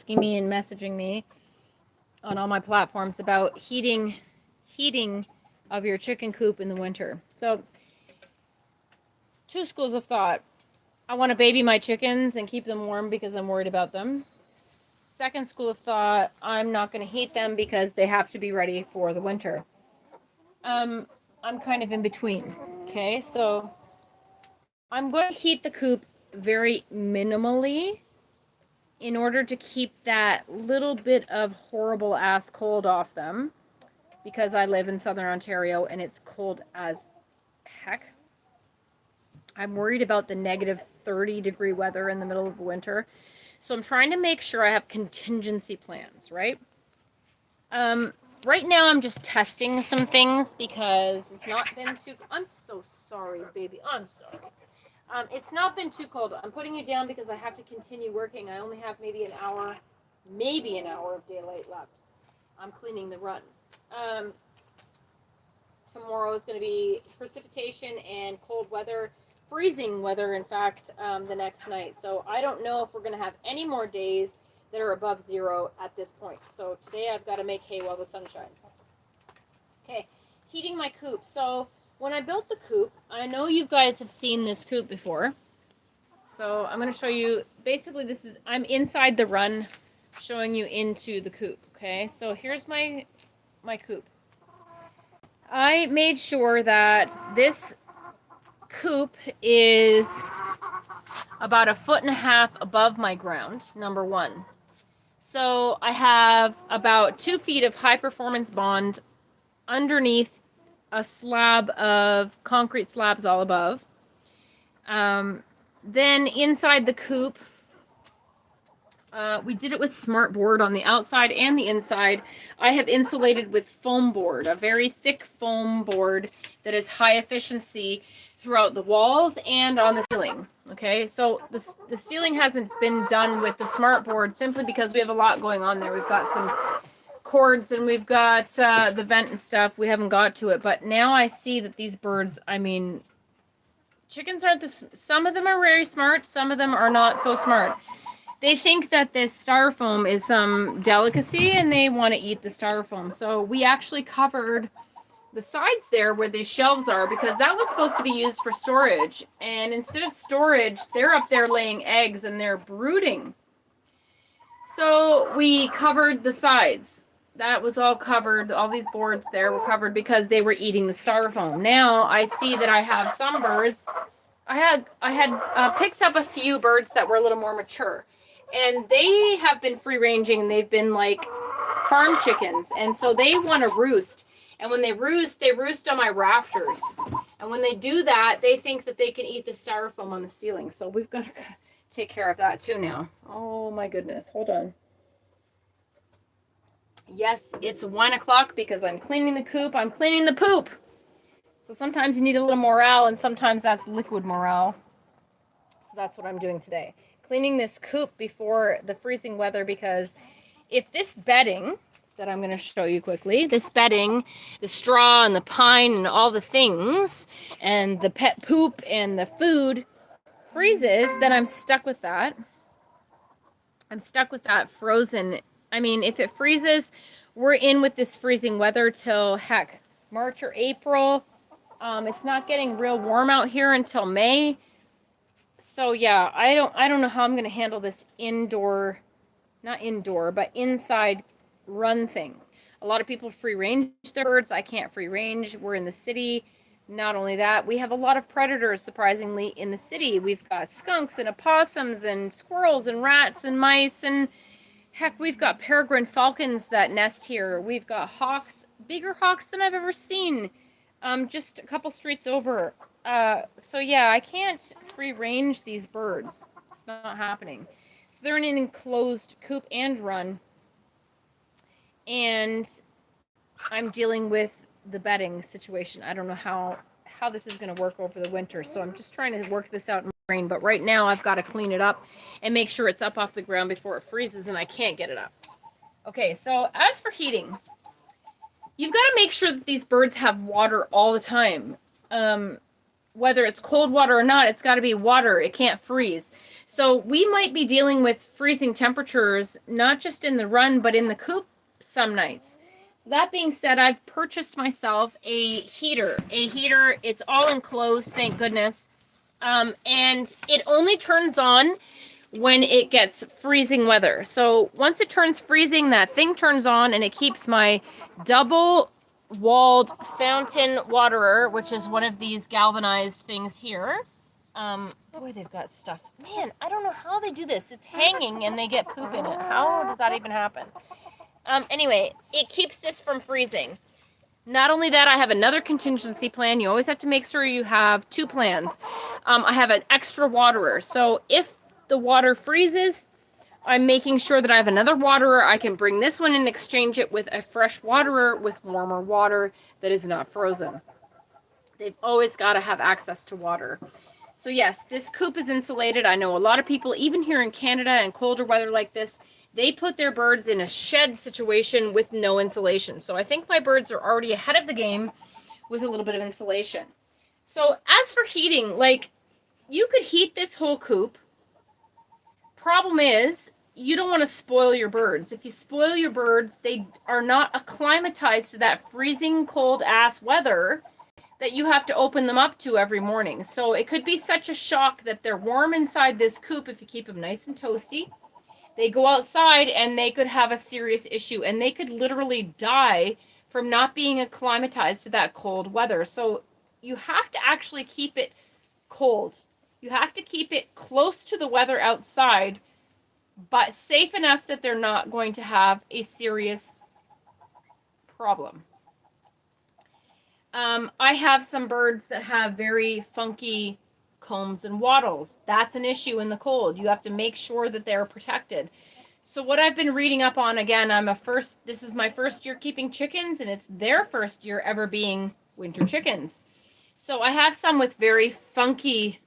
asking me and messaging me on all my platforms about heating of your chicken coop in the winter. So, two schools of thought. I want to baby my chickens and keep them warm because I'm worried about them. Second school of thought, I'm not going to heat them because they have to be ready for the winter. I'm kind of in between. Okay, so I'm going to heat the coop very minimally in order to keep that little bit of horrible ass cold off them, because I live in Southern Ontario and it's cold as heck. I'm worried about the negative 30-degree weather in the middle of the winter. So I'm trying to make sure I have contingency plans, right? Right now I'm just testing some things because it's not been too... I'm so sorry, baby. I'm sorry. It's not been too cold. I'm putting you down because I have to continue working. I only have maybe an hour of daylight left. I'm cleaning the run. Tomorrow is going to be precipitation and cold weather, freezing weather, in fact, the next night. So I don't know if we're going to have any more days that are above zero at this point. So today I've got to make hay while the sun shines. Okay, heating my coop. So when I built the coop, I know you guys have seen this coop before. So I'm going to show you, basically this is, I'm inside the run showing you into the coop. Okay, so here's my coop. I made sure that this coop is about 1.5 feet above my ground, number one. So I have about 2 feet of high performance bond underneath a slab of concrete slabs all above. Then inside the coop, we did it with smart board on the outside and the inside. I have insulated with foam board, a very thick foam board that is high efficiency throughout the walls and on the ceiling. Okay, so the ceiling hasn't been done with the smart board simply because we have a lot going on there. We've got some cords and we've got the vent and stuff. We haven't got to it, but now I see that these birds, I mean, chickens aren't some of them are very smart, some of them are not so smart. They think that this styrofoam is some delicacy and they want to eat the styrofoam. So we actually covered the sides there where the shelves are because that was supposed to be used for storage. And instead of storage, they're up there laying eggs and they're brooding. So we covered the sides. That was all covered. All these boards there were covered because they were eating the styrofoam. Now I see that I have some birds. I had picked up a few birds that were a little more mature. And they have been free ranging and they've been like farm chickens. And so they want to roost. And when they roost on my rafters. And when they do that, they think that they can eat the styrofoam on the ceiling. So we've got to take care of that too now. Oh my goodness. Hold on. Yes, it's 1 o'clock because I'm cleaning the coop. I'm cleaning the poop. So sometimes you need a little morale and sometimes that's liquid morale. So that's what I'm doing today. Cleaning this coop before the freezing weather, because if this bedding that I'm going to show you quickly, this bedding, the straw and the pine and all the things and the pet poop and the food freezes, then I'm stuck with that. I'm stuck with that frozen. I mean, if it freezes, we're in with this freezing weather till heck, March or April. It's not getting real warm out here until May. So yeah, I don't know how I'm going to handle this not indoor, but inside run thing. A lot of people free range their birds. I can't free range. We're in the city. Not only that, we have a lot of predators, surprisingly, in the city. We've got skunks and opossums and squirrels and rats and mice and heck, we've got peregrine falcons that nest here. We've got hawks, bigger hawks than I've ever seen, just a couple streets over. So yeah, I can't free range these birds. It's not happening. So they're in an enclosed coop and run. And I'm dealing with the bedding situation. I don't know how this is going to work over the winter. So I'm just trying to work this out in my brain. But right now I've got to clean it up and make sure it's up off the ground before it freezes and I can't get it up. Okay, so as for heating, you've got to make sure that these birds have water all the time. whether it's cold water or not, it's got to be water. It can't freeze. So we might be dealing with freezing temperatures, not just in the run, but in the coop some nights. So that being said, I've purchased myself a heater. It's all enclosed, thank goodness. And it only turns on when it gets freezing weather. So once it turns freezing, that thing turns on and it keeps my double walled fountain waterer, which is one of these galvanized things here. Boy, they've got stuff. Man, I don't know how they do this. It's hanging and they get poop in it. How does that even happen? Anyway, it keeps this from freezing. Not only that, I have another contingency plan. You always have to make sure you have two plans. I have an extra waterer. So if the water freezes, I'm making sure that I have another waterer. I can bring this one and exchange it with a fresh waterer with warmer water that is not frozen. They've always got to have access to water. So yes, this coop is insulated. I know a lot of people, even here in Canada and colder weather like this, they put their birds in a shed situation with no insulation. So I think my birds are already ahead of the game with a little bit of insulation. So as for heating, like, you could heat this whole coop. Problem is, you don't want to spoil your birds. If you spoil your birds, they are not acclimatized to that freezing cold ass weather that you have to open them up to every morning. So it could be such a shock that they're warm inside this coop if you keep them nice and toasty. They go outside and they could have a serious issue, and they could literally die from not being acclimatized to that cold weather. So you have to actually keep it cold. You have to keep it close to the weather outside, but safe enough that they're not going to have a serious problem. I have some birds that have very funky combs and wattles. That's an issue in the cold. You have to make sure that they're protected. So what I've been reading up on, again, this is my first year keeping chickens, and it's their first year ever being winter chickens. So I have some with very funky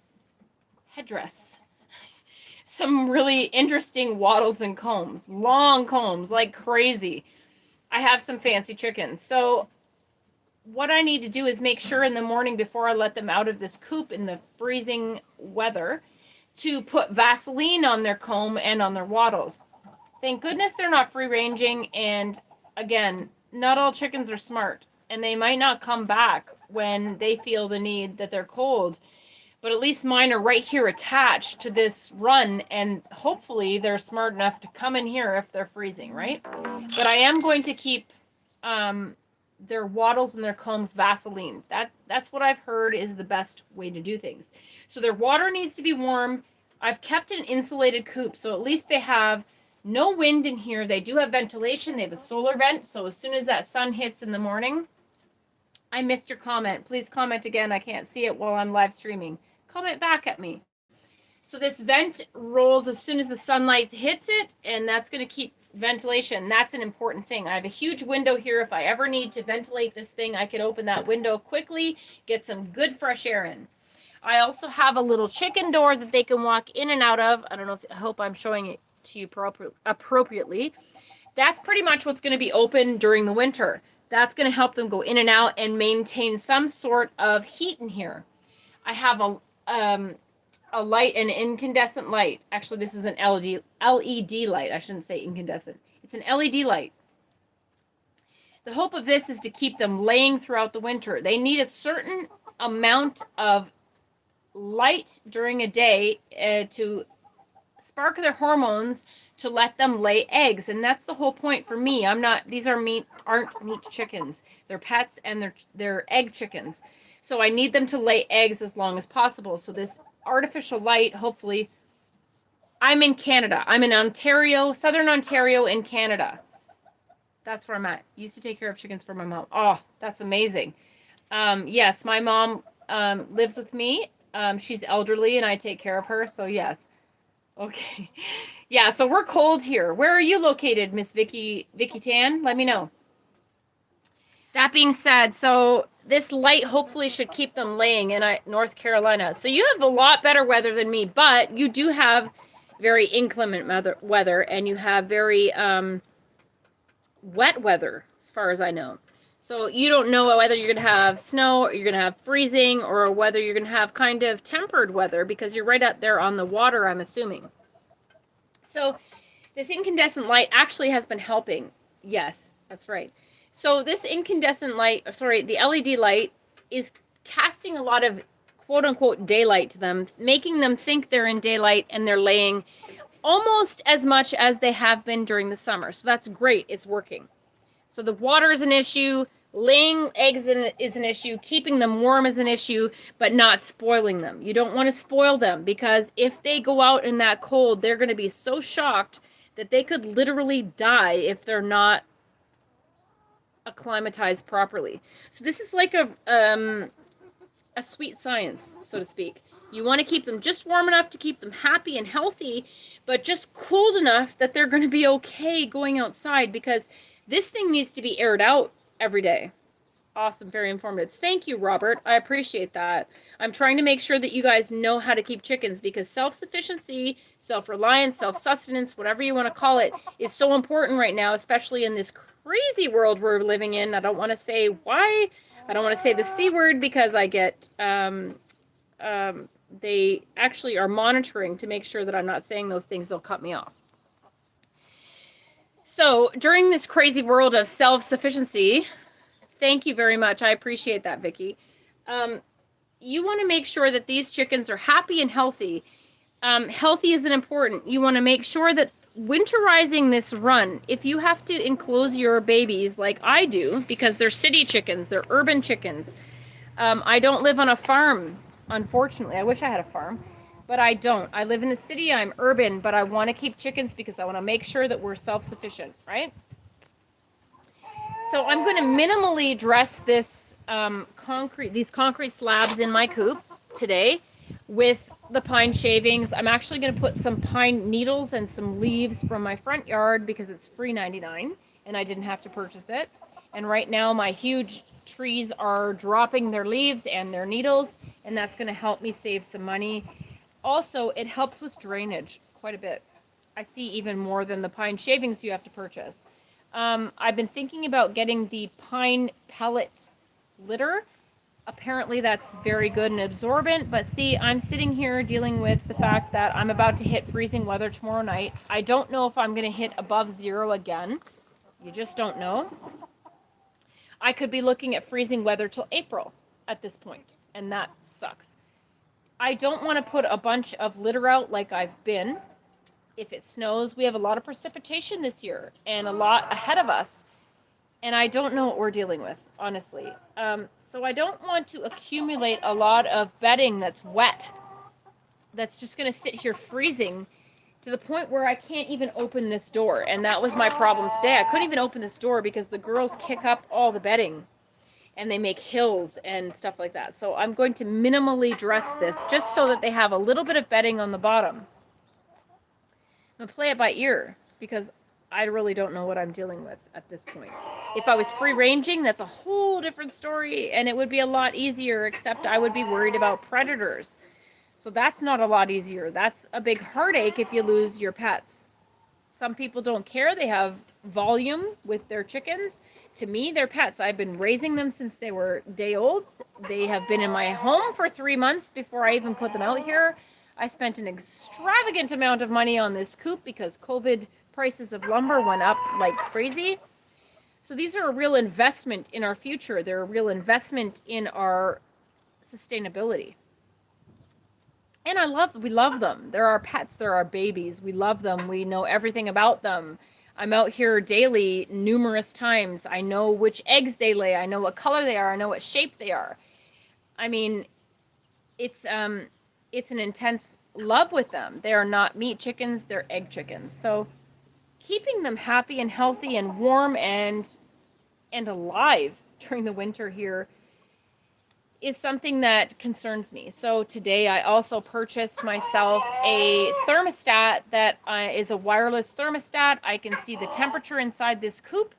headdress. Some really interesting wattles and combs, long combs like crazy. I have some fancy chickens. So what I need to do is make sure in the morning before I let them out of this coop in the freezing weather to put Vaseline on their comb and on their wattles. Thank goodness they're not free ranging. And again, not all chickens are smart, and they might not come back when they feel the need that they're cold. But at least mine are right here attached to this run, and hopefully they're smart enough to come in here if they're freezing, right? But I am going to keep their wattles and their combs Vaseline. That's what I've heard is the best way to do things. So their water needs to be warm. I've kept an insulated coop, so at least they have no wind in here. They do have ventilation. They have a solar vent, so as soon as that sun hits in the morning. I missed your comment. Please comment again. I can't see it while I'm live streaming. Comment back at me. So this vent rolls as soon as the sunlight hits it, and that's going to keep ventilation. That's an important thing. I have a huge window here. If I ever need to ventilate this thing, I could open that window quickly, get some good fresh air in. I also have a little chicken door that they can walk in and out of. I don't know I hope I'm showing it to you appropriately. That's pretty much what's going to be open during the winter. That's going to help them go in and out and maintain some sort of heat in here. I have a light, an incandescent light. Actually, this is an LED light. I shouldn't say incandescent. It's an LED light. The hope of this is to keep them laying throughout the winter. They need a certain amount of light during a day to spark their hormones to let them lay eggs, and that's the whole point for me. These aren't meat chickens. They're pets, and they're egg chickens. So I need them to lay eggs as long as possible. So this artificial light, hopefully, I'm in Canada. I'm in Ontario, Southern Ontario in Canada. That's where I'm at. Used to take care of chickens for my mom. Oh, that's amazing. Yes, my mom lives with me. She's elderly, and I take care of her. So yes. Okay. Yeah, so we're cold here. Where are you located, Miss Vicky Tan? Let me know. That being said, so this light hopefully should keep them laying in North Carolina. So you have a lot better weather than me, but you do have very inclement weather, and you have very wet weather, as far as I know. So you don't know whether you're going to have snow or you're going to have freezing or whether you're going to have kind of tempered weather because you're right up there on the water, I'm assuming. So this incandescent light actually has been helping. Yes, that's right. So this incandescent light, sorry, the LED light is casting a lot of quote unquote daylight to them, making them think they're in daylight and they're laying almost as much as they have been during the summer. So that's great. It's working. So the water is an issue. Laying eggs is an issue. Keeping them warm is an issue, but not spoiling them. You don't want to spoil them because if they go out in that cold, they're going to be so shocked that they could literally die if they're not acclimatized properly. So this is like a sweet science, so to speak. You want to keep them just warm enough to keep them happy and healthy, but just cold enough that they're going to be okay going outside because this thing needs to be aired out every day. Awesome. Very informative. Thank you, Robert. I appreciate that. I'm trying to make sure that you guys know how to keep chickens because self-sufficiency, self-reliance, self-sustenance, whatever you want to call it, is so important right now, especially in this crazy world we're living in. I don't want to say why. I don't want to say the C word because I get, they actually are monitoring to make sure that I'm not saying those things. They'll cut me off. So during this crazy world of self-sufficiency, thank you very much. I appreciate that, Vicki. You want to make sure that these chickens are happy and healthy. Healthy isn't important. You want to make sure that winterizing this run, if you have to enclose your babies like I do, because they're city chickens, they're urban chickens. I don't live on a farm, unfortunately. I wish I had a farm. But I don't. I live in the city. I'm urban, but I want to keep chickens because I want to make sure that we're self-sufficient, right? So I'm going to minimally dress this these concrete slabs in my coop today with the pine shavings. I'm actually going to put some pine needles and some leaves from my front yard because it's free 99 and I didn't have to purchase it. And right now my huge trees are dropping their leaves and their needles, and that's going to help me save some money. Also, it helps with drainage quite a bit. I see even more than the pine shavings you have to purchase. I've been thinking about getting the pine pellet litter. Apparently that's very good and absorbent, but see, I'm sitting here dealing with the fact that I'm about to hit freezing weather tomorrow night. I don't know if I'm going to hit above 0 again. You just don't know. I could be looking at freezing weather till April at this point, and that sucks. I don't want to put a bunch of litter out like I've been. If it snows, we have a lot of precipitation this year and a lot ahead of us. And I don't know what we're dealing with, honestly. So I don't want to accumulate a lot of bedding that's wet, that's just going to sit here freezing to the point where I can't even open this door. And that was my problem today. I couldn't even open this door because the girls kick up all the bedding. And they make hills and stuff like that. So I'm going to minimally dress this just so that they have a little bit of bedding on the bottom. I'm going to play it by ear because I really don't know what I'm dealing with at this point. If I was free ranging, that's a whole different story and it would be a lot easier, except I would be worried about predators. So that's not a lot easier. That's a big heartache if you lose your pets. Some people don't care. They have volume with their chickens. To me, they're pets. I've been raising them since they were day-olds. They have been in my home for 3 months before I even put them out here. I spent an extravagant amount of money on this coop because COVID prices of lumber went up like crazy. So these are a real investment in our future. They're a real investment in our sustainability. And we love them. They're our pets. They're our babies. We love them. We know everything about them. I'm out here daily numerous times. I know which eggs they lay. I know what color they are. I know what shape they are. I mean, it's an intense love with them. They are not meat chickens. They're egg chickens. So keeping them happy and healthy and warm and alive during the winter here is something that concerns me. So today I also purchased myself a thermostat that is a wireless thermostat. I can see the temperature inside this coop.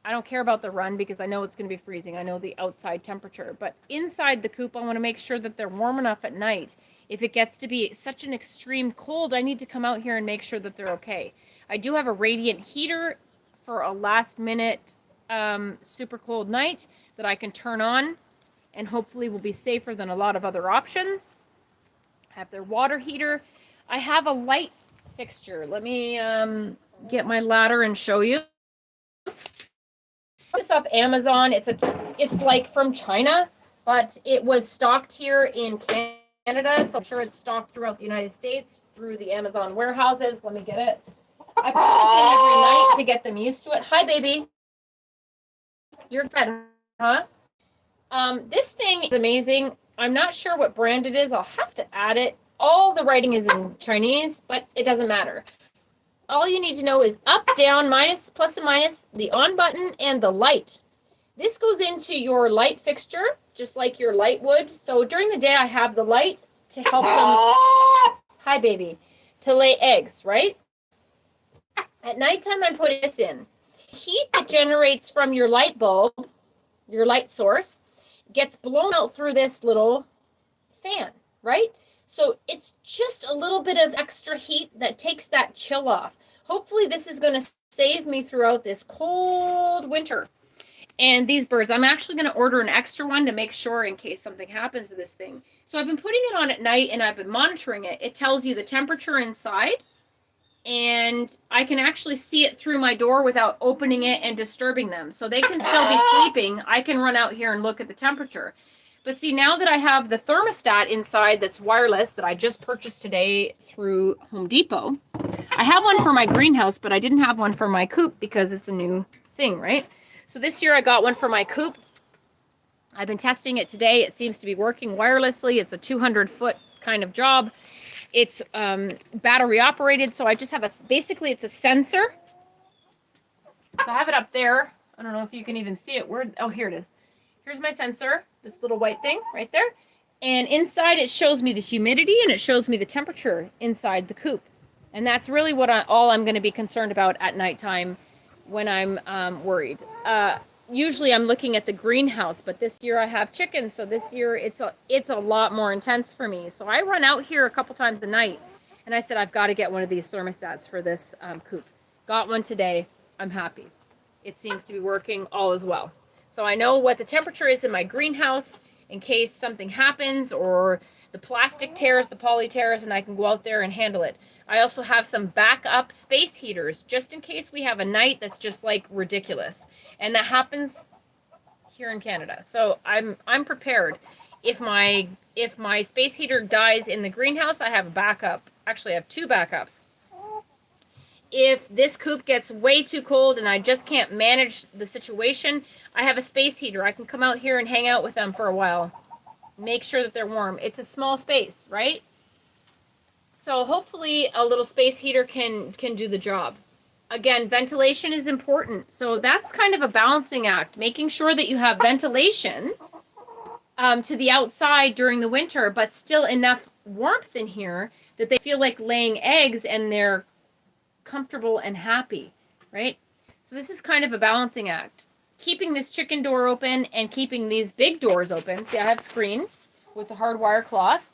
I don't care about the run because I know it's going to be freezing. I know the outside temperature. But inside the coop, I want to make sure that they're warm enough at night. If it gets to be such an extreme cold, I need to come out here and make sure that they're okay. I do have a radiant heater for a last minute super cold night that I can turn on and hopefully will be safer than a lot of other options. I have their water heater. I have a light fixture. Let me get my ladder and show you. This off Amazon. It's like from China, but it was stocked here in Canada, so I'm sure it's stocked throughout the United States through the Amazon warehouses. Let me get it. I put this in every night to get them used to it. Hi, baby. You're good, huh? This thing is amazing. I'm not sure what brand it is. I'll have to add it. All the writing is in Chinese, but it doesn't matter. All you need to know is up, down, minus, plus and minus, the on button, and the light. This goes into your light fixture, just like your light would. So during the day, I have the light to help them, hi baby, to lay eggs, right? At nighttime, I'm putting this in. Heat that generates from your light bulb, your light source, gets blown out through this little fan, right? So it's just a little bit of extra heat that takes that chill off. Hopefully this is going to save me throughout this cold winter. And these birds, I'm actually going to order an extra one to make sure in case something happens to this thing. So I've been putting it on at night and I've been monitoring it. It tells you the temperature inside. And I can actually see it through my door without opening it and disturbing them. So they can still be sleeping. I can run out here and look at the temperature. But see, now that I have the thermostat inside that's wireless that I just purchased today through Home Depot, I have one for my greenhouse, but I didn't have one for my coop because it's a new thing, right? So this year I got one for my coop. I've been testing it today. It seems to be working wirelessly. It's a 200-foot kind of job. It's battery operated, so I just have basically it's a sensor. So I have it up there. I don't know if you can even see it. Oh, here it is. Here's my sensor, this little white thing right there. And inside it shows me the humidity and it shows me the temperature inside the coop. And that's really what all I'm going to be concerned about at nighttime when I'm worried. Usually I'm looking at the greenhouse, but this year I have chickens, so this year it's a lot more intense for me. So I run out here a couple times a night, and I said I've got to get one of these thermostats for this coop. Got one today. I'm happy. It seems to be working all as well. So I know what the temperature is in my greenhouse in case something happens or the plastic tears, the poly tears, and I can go out there and handle it. I also have some backup space heaters just in case we have a night that's just like ridiculous. And that happens here in Canada. So I'm prepared. If my space heater dies in the greenhouse, I have a backup. Actually, I have two backups. If this coop gets way too cold and I just can't manage the situation, I have a space heater. I can come out here and hang out with them for a while. Make sure that they're warm. It's a small space, right? So hopefully a little space heater can do the job. Again, ventilation is important. So that's kind of a balancing act, making sure that you have ventilation to the outside during the winter, but still enough warmth in here that they feel like laying eggs and they're comfortable and happy, right? So this is kind of a balancing act. Keeping this chicken door open and keeping these big doors open. See, I have screen with the hardwire cloth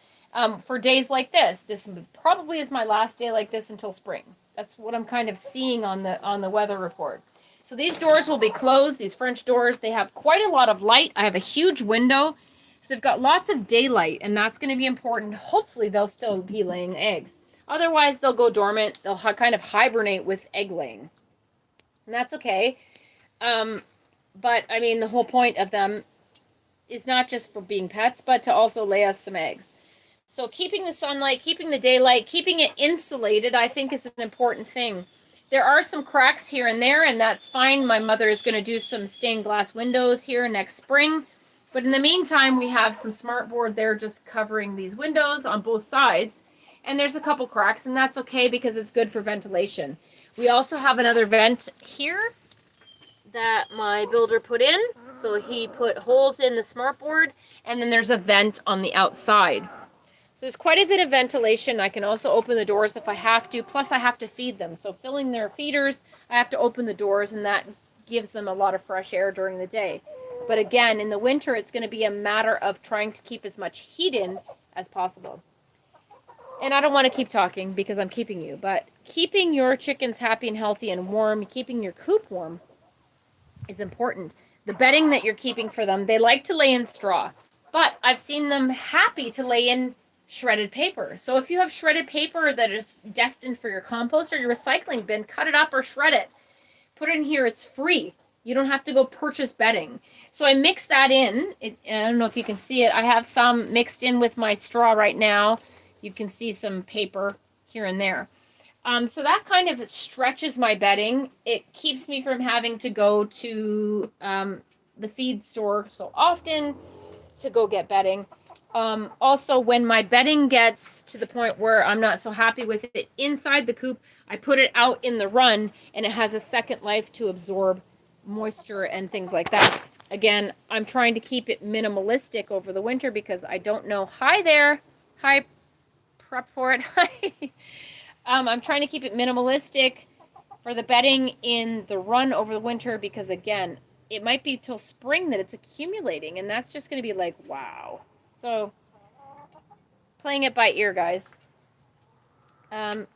for days like this. This probably is my last day like this until spring. That's what I'm kind of seeing on the weather report. So these doors will be closed, these French doors. They have quite a lot of light. I have a huge window. So they've got lots of daylight, and that's going to be important. Hopefully they'll still be laying eggs. Otherwise, they'll go dormant. They'll kind of hibernate with egg laying. And that's okay. But, I mean, the whole point of them is not just for being pets, but to also lay us some eggs. So keeping the sunlight, keeping the daylight, keeping it insulated, I think is an important thing. There are some cracks here and there, and that's fine. My mother is going to do some stained glass windows here next spring. But in the meantime, we have some smartboard there just covering these windows on both sides. And there's a couple cracks, and that's okay because it's good for ventilation. We also have another vent here that my builder put in. So he put holes in the smartboard, and then there's a vent on the outside. So there's quite a bit of ventilation. I can also open the doors if I have to, plus I have to feed them. So filling their feeders, I have to open the doors, and that gives them a lot of fresh air during the day. But again, in the winter, it's going to be a matter of trying to keep as much heat in as possible. And I don't want to keep talking because I'm keeping you, but keeping your chickens happy and healthy and warm, keeping your coop warm is important. The bedding that you're keeping for them, they like to lay in straw, but I've seen them happy to lay in shredded paper. So if you have shredded paper that is destined for your compost or your recycling bin, cut it up or shred it. Put it in here. It's free. You don't have to go purchase bedding. So I mix that in. I don't know if you can see it. I have some mixed in with my straw right now. You can see some paper here and there. So that kind of stretches my bedding. It keeps me from having to go to the feed store so often to go get bedding. Also, when my bedding gets to the point where I'm not so happy with it inside the coop, I put it out in the run, and it has a second life to absorb moisture and things like that. Again, I'm trying to keep it minimalistic over the winter because I don't know. Hi there. Hi, prep for it. Hi. I'm trying to keep it minimalistic for the bedding in the run over the winter because, again, it might be till spring that it's accumulating, and that's just going to be like, wow. So, playing it by ear, guys.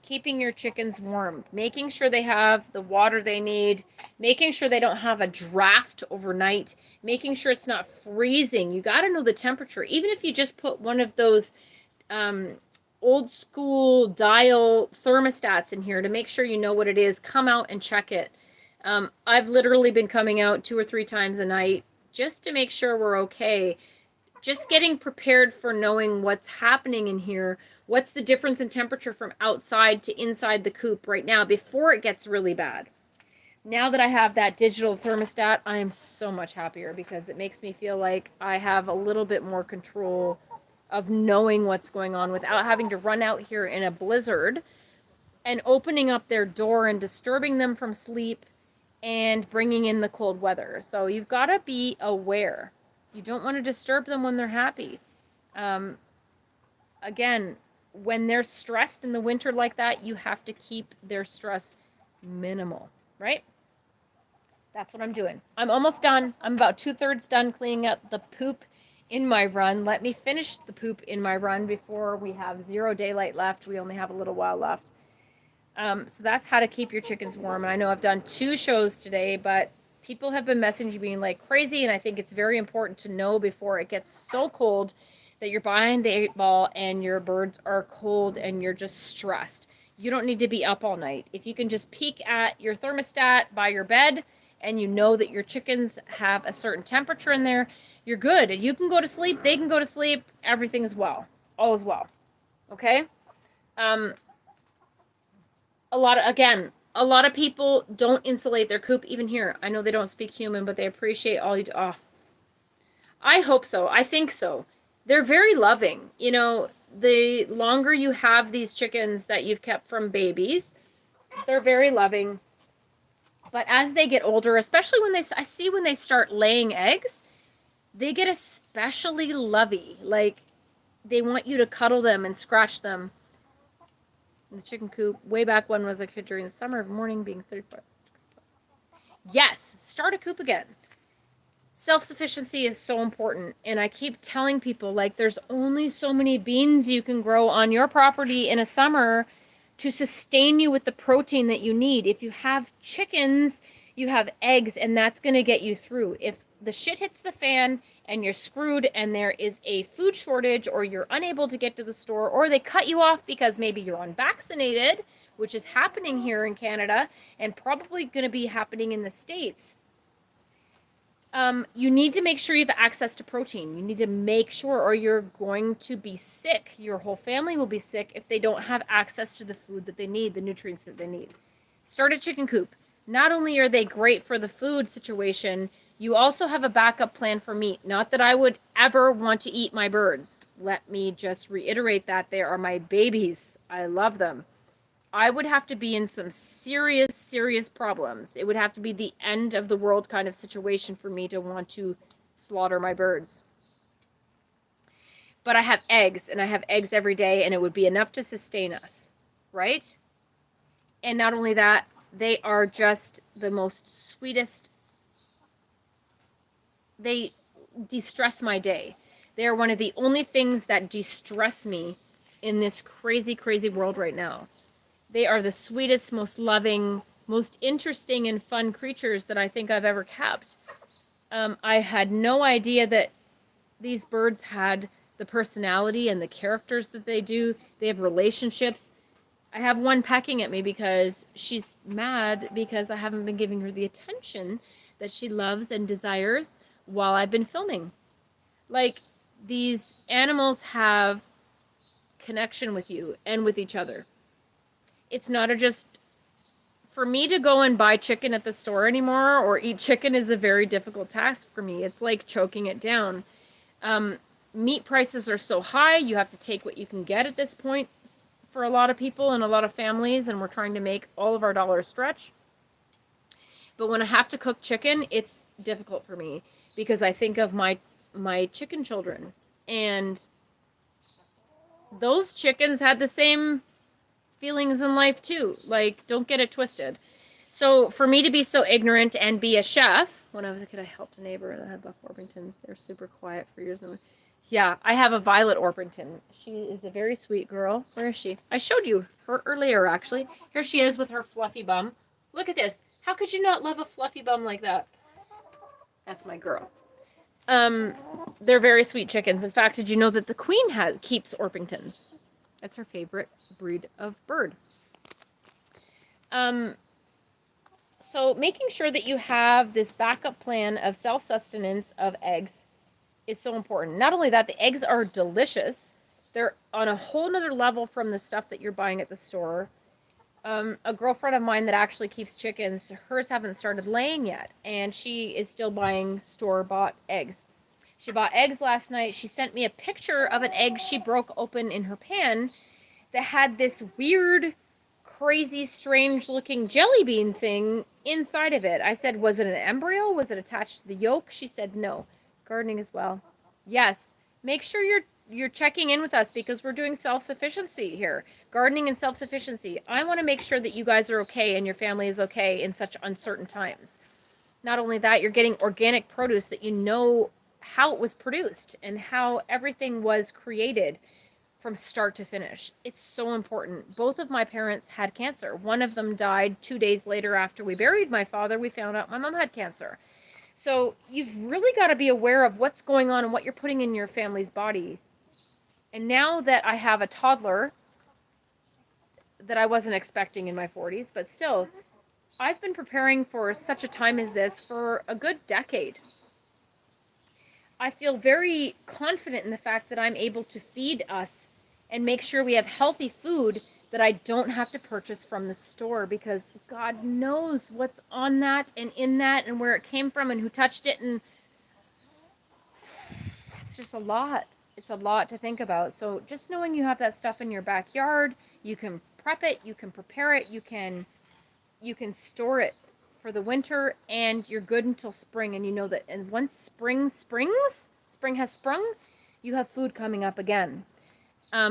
Keeping your chickens warm, making sure they have the water they need, making sure they don't have a draft overnight, making sure it's not freezing. You got to know the temperature. Even if you just put one of those old school dial thermostats in here to make sure you know what it is, come out and check it. I've literally been coming out 2 or 3 times a night just to make sure we're okay. Just getting prepared for knowing what's happening in here. What's the difference in temperature from outside to inside the coop right now before it gets really bad? Now that I have that digital thermostat, I am so much happier because it makes me feel like I have a little bit more control of knowing what's going on without having to run out here in a blizzard and opening up their door and disturbing them from sleep and bringing in the cold weather. So you've got to be aware. You don't want to disturb them when they're happy. Again, when they're stressed in the winter like that, you have to keep their stress minimal, right? That's what I'm doing. I'm almost done. I'm about 2/3 done cleaning up the poop in my run. Let me finish the poop in my run before we have 0 daylight left. We only have a little while left. So that's how to keep your chickens warm. And I know I've done 2 shows today, but people have been messaging me like crazy, and I think it's very important to know before it gets so cold that you're behind the 8 ball and your birds are cold and you're just stressed. You don't need to be up all night. If you can just peek at your thermostat by your bed and you know that your chickens have a certain temperature in there, you're good. You can go to sleep. They can go to sleep. Everything is well. All is well. Okay? A lot of people don't insulate their coop even here. I know they don't speak human, but they appreciate all you do. Oh, I hope so. I think so. They're very loving. You know, the longer you have these chickens that you've kept from babies, they're very loving. But as they get older, especially I see when they start laying eggs, they get especially lovey. Like, they want you to cuddle them and scratch them. In the chicken coop, way back when was a kid during the summer of morning being 34. Yes, start a coop again. Self-sufficiency is so important, and I keep telling people, like, there's only so many beans you can grow on your property in a summer to sustain you with the protein that you need. If you have chickens, you have eggs, and that's going to get you through. If the shit hits the fan and you're screwed and there is a food shortage or you're unable to get to the store or they cut you off because maybe you're unvaccinated, which is happening here in Canada and probably going to be happening in the States, you need to make sure you have access to protein. You need to make sure, or you're going to be sick. Your whole family will be sick if they don't have access to the food that they need, the nutrients that they need. Start a chicken coop. Not only are they great for the food situation, you also have a backup plan for meat. Not that I would ever want to eat my birds. Let me just reiterate that. They are my babies. I love them. I would have to be in some serious, serious problems. It would have to be the end of the world kind of situation for me to want to slaughter my birds. But I have eggs, and I have eggs every day, and it would be enough to sustain us, right? And not only that, they are just the most sweetest. They de-stress my day. They are one of the only things that de-stress me in this crazy, crazy world right now. They are the sweetest, most loving, most interesting and fun creatures that I think I've ever kept. I had no idea that these birds had the personality and the characters that they do. They have relationships. I have one pecking at me because she's mad because I haven't been giving her the attention that she loves and desires while I've been filming. Like, these animals have connection with you and with each other. It's not just for me to go and buy chicken at the store anymore or eat chicken is a very difficult task for me. It's like choking it down. Meat prices are so high. You have to take what you can get at this point for a lot of people and a lot of families, and we're trying to make all of our dollars stretch. But when I have to cook chicken, it's difficult for me because I think of my chicken children, and those chickens had the same feelings in life too. Like, don't get it twisted. So for me to be so ignorant and be a chef, when I was a kid, I helped a neighbor that had Buff Orpingtons. They're super quiet for years now. Yeah, I have a Violet Orpington. She is a very sweet girl. Where is she? I showed you her earlier, actually. Here she is with her fluffy bum. Look at this. How could you not love a fluffy bum like that? That's my girl. They're very sweet chickens. In fact, did you know that the queen keeps Orpingtons? That's her favorite breed of bird. So making sure that you have this backup plan of self-sustenance of eggs is so important. Not only that, the eggs are delicious. They're on a whole nother level from the stuff that you're buying at the store. A girlfriend of mine that actually keeps chickens, hers haven't started laying yet, and she is still buying store-bought eggs. She bought eggs last night. She sent me a picture of an egg she broke open in her pan that had this weird, crazy, strange-looking jelly bean thing inside of it. I said, was it an embryo? Was it attached to the yolk? She said, no. Gardening as well. Yes. Make sure you're checking in with us because we're doing self-sufficiency here. Gardening and self-sufficiency. I want to make sure that you guys are okay and your family is okay in such uncertain times. Not only that, you're getting organic produce that you know how it was produced and how everything was created from start to finish. It's so important. Both of my parents had cancer. One of them died 2 days later after we buried my father. We found out my mom had cancer. So you've really got to be aware of what's going on and what you're putting in your family's body. And now that I have a toddler that I wasn't expecting in my 40s, but still, I've been preparing for such a time as this for a good decade. I feel very confident in the fact that I'm able to feed us and make sure we have healthy food that I don't have to purchase from the store, because God knows what's on that and in that and where it came from and who touched it, and it's just a lot. It's a lot to think about. So just knowing you have that stuff in your backyard, you can prep it, you can prepare it, you can store it for the winter, and you're good until spring. And you know that, and once spring has sprung, you have food coming up again.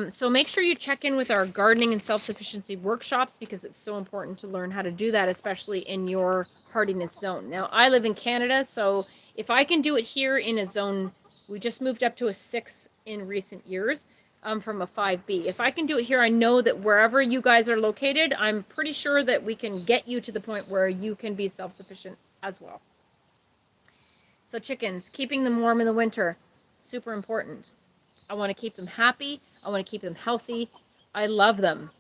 So make sure you check in with our gardening and self-sufficiency workshops, because it's so important to learn how to do that, especially in your hardiness zone. Now, I live in Canada, so if I can do it here in a zone, we just moved up to a 6 in recent years from a 5B. If I can do it here, I know that wherever you guys are located, I'm pretty sure that we can get you to the point where you can be self-sufficient as well. So chickens, keeping them warm in the winter, super important. I want to keep them happy. I want to keep them healthy. I love them.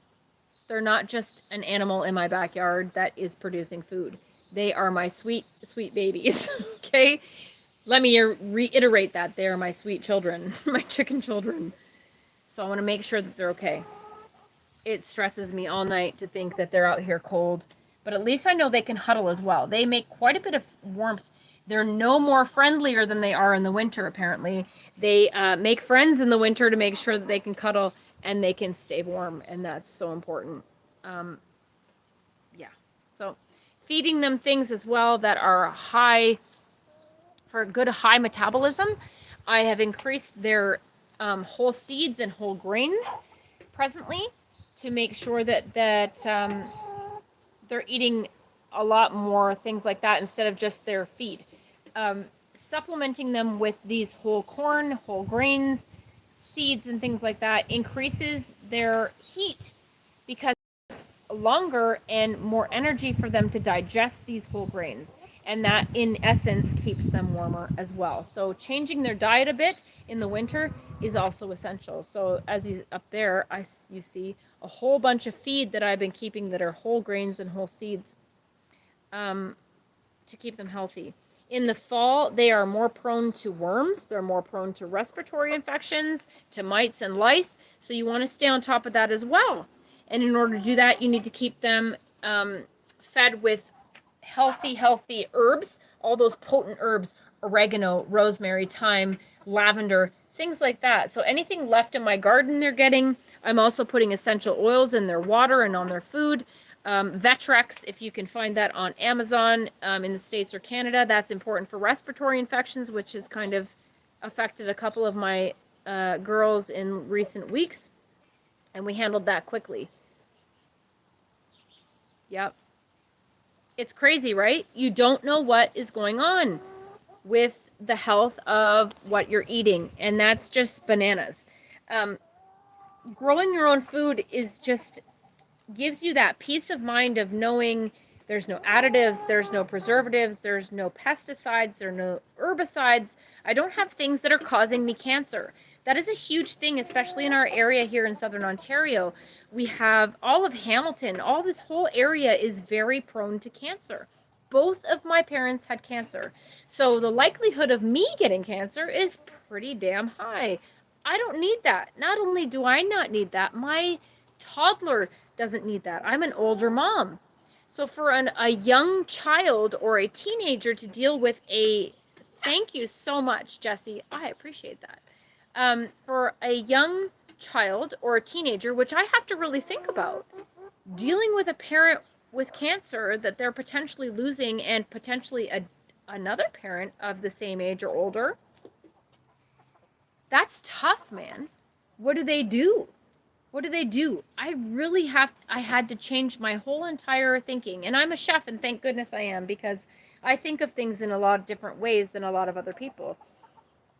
They're not just an animal in my backyard that is producing food. They are my sweet, sweet babies. Okay? Let me reiterate that. They are my sweet children, my chicken children. So I want to make sure that they're okay. It stresses me all night to think that they're out here cold, but at least I know they can huddle as well. They make quite a bit of warmth. They're no more friendlier than they are in the winter, apparently. They make friends in the winter to make sure that they can cuddle and they can stay warm, and that's so important. Yeah. So feeding them things as well that are high, for good high metabolism. I have increased their whole seeds and whole grains presently to make sure that they're eating a lot more things like that instead of just their feed. Supplementing them with these whole corn, whole grains, seeds, and things like that increases their heat, because longer and more energy for them to digest these whole grains. And that, in essence, keeps them warmer as well. So changing their diet a bit in the winter is also essential. So as you up there, you see a whole bunch of feed that I've been keeping that are whole grains and whole seeds, to keep them healthy. In the fall, they are more prone to worms. They're more prone to respiratory infections, to mites and lice. So you want to stay on top of that as well. And in order to do that, you need to keep them fed with healthy herbs, all those potent herbs, oregano, rosemary, thyme, lavender, things like that. So anything left in my garden they're getting. I'm also putting essential oils in their water and on their food. Vetrex, if you can find that on Amazon in the States or Canada, that's important for respiratory infections, which has kind of affected a couple of my girls in recent weeks, and we handled that quickly. Yep. It's crazy, right? You don't know what is going on with the health of what you're eating, and that's just bananas. Growing your own food is just gives you that peace of mind of knowing there's no additives, there's no preservatives, there's no pesticides, there are no herbicides. I don't have things that are causing me cancer. That is a huge thing, especially in our area here in Southern Ontario. We have all of Hamilton, all this whole area is very prone to cancer. Both of my parents had cancer. So the likelihood of me getting cancer is pretty damn high. I don't need that. Not only do I not need that, my toddler doesn't need that. I'm an older mom. So for a young child or a teenager to deal with thank you so much, Jessie. I appreciate that. For a young child or a teenager, which I have to really think about, dealing with a parent with cancer that they're potentially losing and potentially another parent of the same age or older, that's tough, man. What do they do? What do? I had to change my whole entire thinking. And I'm a chef, and thank goodness I am, because I think of things in a lot of different ways than a lot of other people.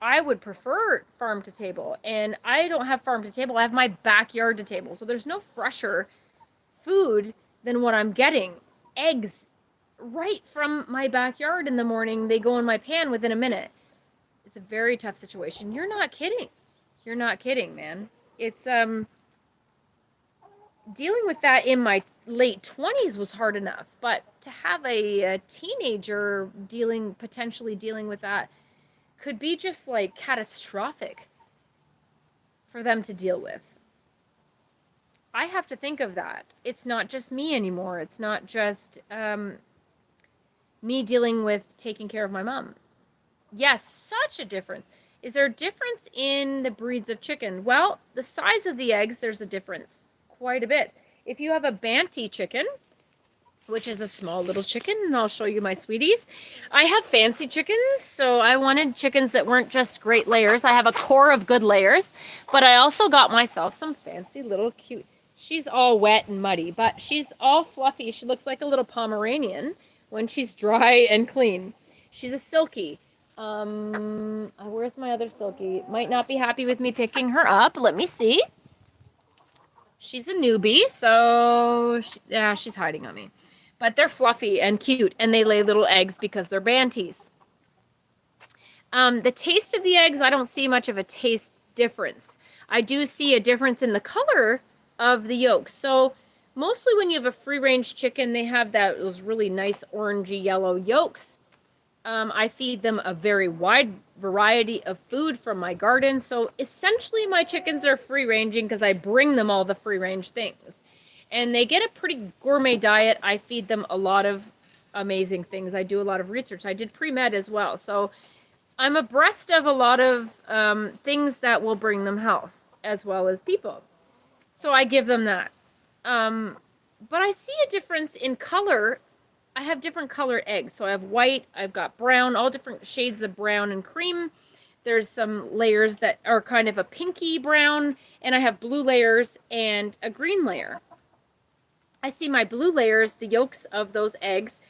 I would prefer farm to table, and I don't have farm to table. I have my backyard to table. So there's no fresher food than what I'm getting. Eggs right from my backyard in the morning. They go in my pan within a minute. It's a very tough situation. You're not kidding. You're not kidding, man. It's, dealing with that in my late 20s was hard enough, but to have a teenager potentially dealing with that could be just like catastrophic for them to deal with. I have to think of that. It's not just me anymore. It's not just me dealing with taking care of my mom. Yes, such a difference. Is there a difference in the breeds of chicken? Well, the size of the eggs, there's a difference. Quite a bit. If you have a Banty chicken, which is a small little chicken, and I'll show you my sweeties. I have fancy chickens, so I wanted chickens that weren't just great layers. I have a core of good layers, but I also got myself some fancy little cute. She's all wet and muddy, but she's all fluffy. She looks like a little Pomeranian when she's dry and clean. She's a silky. Where's my other silky? Might not be happy with me picking her up. Let me see. She's a newbie, so she's hiding on me. But they're fluffy and cute, and they lay little eggs because they're Banties. The taste of the eggs, I don't see much of a taste difference. I do see a difference in the color of the yolk. So mostly when you have a free-range chicken, they have those really nice orangey yellow yolks. I feed them a very wide variety of food from my garden. So essentially my chickens are free-ranging because I bring them all the free-range things. And they get a pretty gourmet diet. I feed them a lot of amazing things. I do a lot of research. I did pre-med as well. So I'm abreast of a lot of things that will bring them health as well as people. So I give them that. But I see a difference in color. I have different colored eggs. So I have white, I've got brown, all different shades of brown and cream. There's some layers that are kind of a pinky brown, and I have blue layers and a green layer. I see my blue layers, the yolks of those eggs,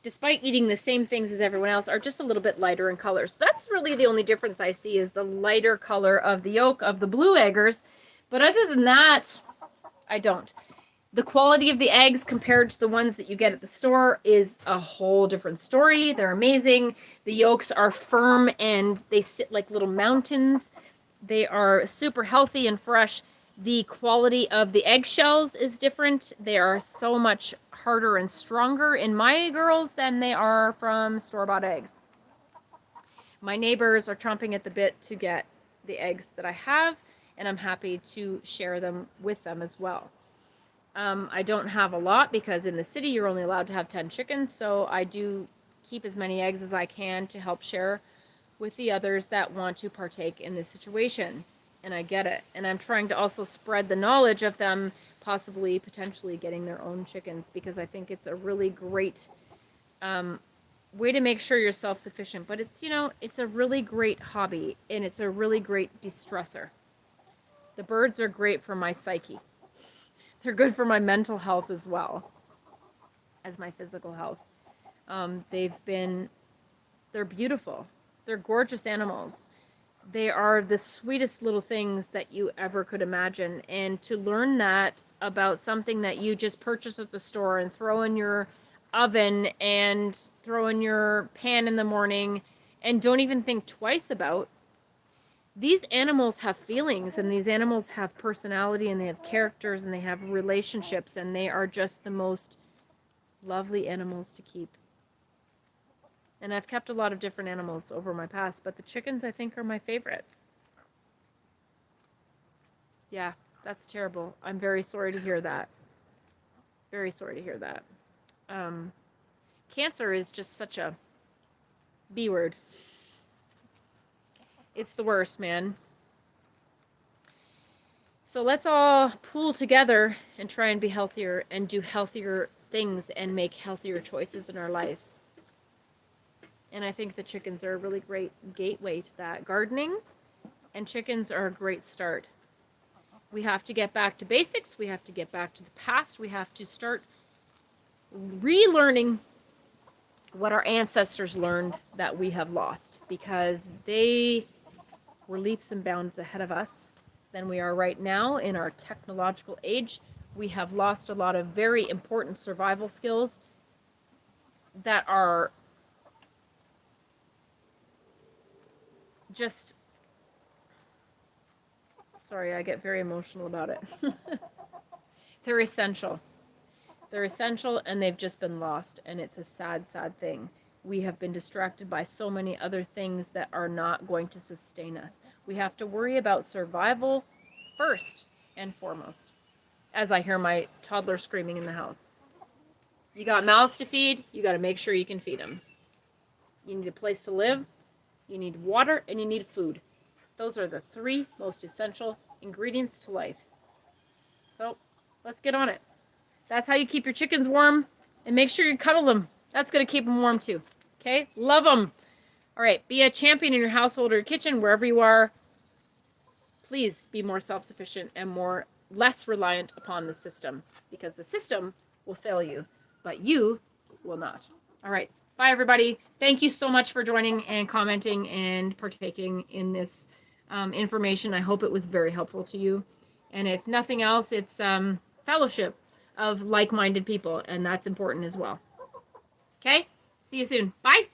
despite eating the same things as everyone else, are just a little bit lighter in color. So that's really the only difference I see, is the lighter color of the yolk of the blue eggers. But other than that, I don't. The quality of the eggs compared to the ones that you get at the store is a whole different story. They're amazing. The yolks are firm and they sit like little mountains. They are super healthy and fresh. The quality of the eggshells is different. They are so much harder and stronger in my girls than they are from store-bought eggs. My neighbors are chomping at the bit to get the eggs that I have, and I'm happy to share them with them as well. I don't have a lot because in the city you're only allowed to have 10 chickens, so I do keep as many eggs as I can to help share with the others that want to partake in this situation. And I get it. And I'm trying to also spread the knowledge of them possibly, potentially getting their own chickens, because I think it's a really great way to make sure you're self-sufficient. But it's, you know, it's a really great hobby, and it's a really great de-stressor. The birds are great for my psyche. They're good for my mental health as well as my physical health. They're beautiful. They're gorgeous animals. They are the sweetest little things that you ever could imagine. And to learn that about something that you just purchased at the store and throw in your oven and throw in your pan in the morning and don't even think twice about, these animals have feelings, and these animals have personality, and they have characters, and they have relationships, and they are just the most lovely animals to keep. And I've kept a lot of different animals over my past, but the chickens I think are my favorite. Yeah, that's terrible. I'm very sorry to hear that. Very sorry to hear that. Cancer is just such a B word. It's the worst, man. So let's all pool together and try and be healthier and do healthier things and make healthier choices in our life. And I think the chickens are a really great gateway to that. Gardening and chickens are a great start. We have to get back to basics. We have to get back to the past. We have to start relearning what our ancestors learned that we have lost, because they were leaps and bounds ahead of us than we are right now in our technological age. We have lost a lot of very important survival skills that are just, sorry, I get very emotional about it. They're essential. They're essential, and they've just been lost, and it's a sad, sad thing. We have been distracted by so many other things that are not going to sustain us. We have to worry about survival first and foremost. As I hear my toddler screaming in the house. You got mouths to feed, you got to make sure you can feed them. You need a place to live, you need water, and you need food. Those are the three most essential ingredients to life. So let's get on it. That's how you keep your chickens warm, and make sure you cuddle them. That's going to keep them warm too. Okay? Love them. All right. Be a champion in your household or kitchen, wherever you are. Please be more self-sufficient and less reliant upon the system, because the system will fail you, but you will not. All right. Bye, everybody. Thank you so much for joining and commenting and partaking in this information. I hope it was very helpful to you. And if nothing else, it's fellowship of like-minded people, and that's important as well. Okay? See you soon. Bye.